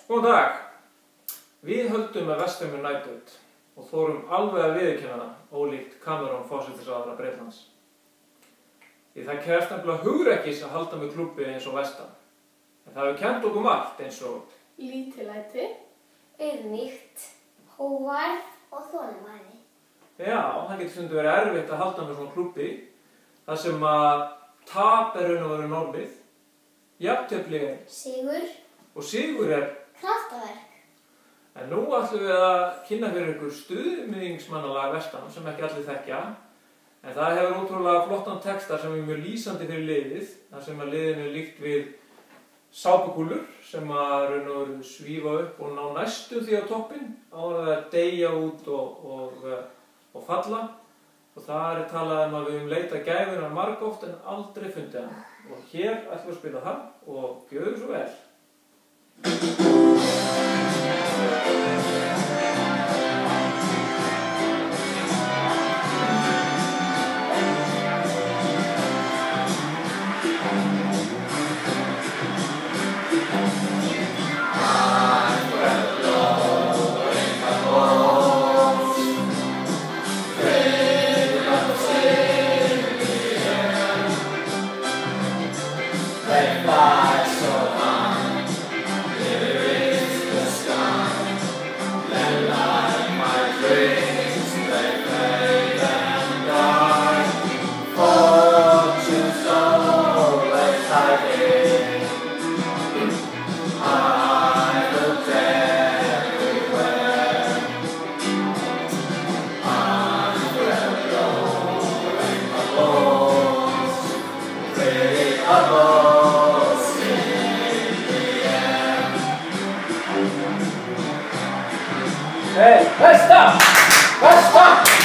Góðan dag. Við höldum með West Ham United og þorum alveg að viðurkenna ólíkt Cameron forsætisráðherra Bretlands. Því það krefst nefnilega hugrekkis að halda með klúbbi eins og West Ham. En það hefur kennt okkur margt eins og lítillæti, auðmýkt, hógværð og þolinmæði. Já, það getur stundum verið erfitt að halda með svona klúbbi þar sem að tap er raun og veru normið, jafntefli er Sigur og sigur er kraftaverk. En nú ætlum við að kynna fyrir ykkur stuðningsmannalag West Ham sem ekki allir þekkja. En það hefur ótrúlega flottan texta sem er mjög lýsandi fyrir liðið, þar sem að liðinu er líkt við sápukúlur sem að raun og veru svífa upp og ná næstum því á toppinn áður að deyja út og falla. Og það er talað um að við höfum leitað gæfunar margoft en aldrei fundið hann. Og hér ætlum við að spila hann og gjöðu svo vel. Hey, West Ham! West Ham!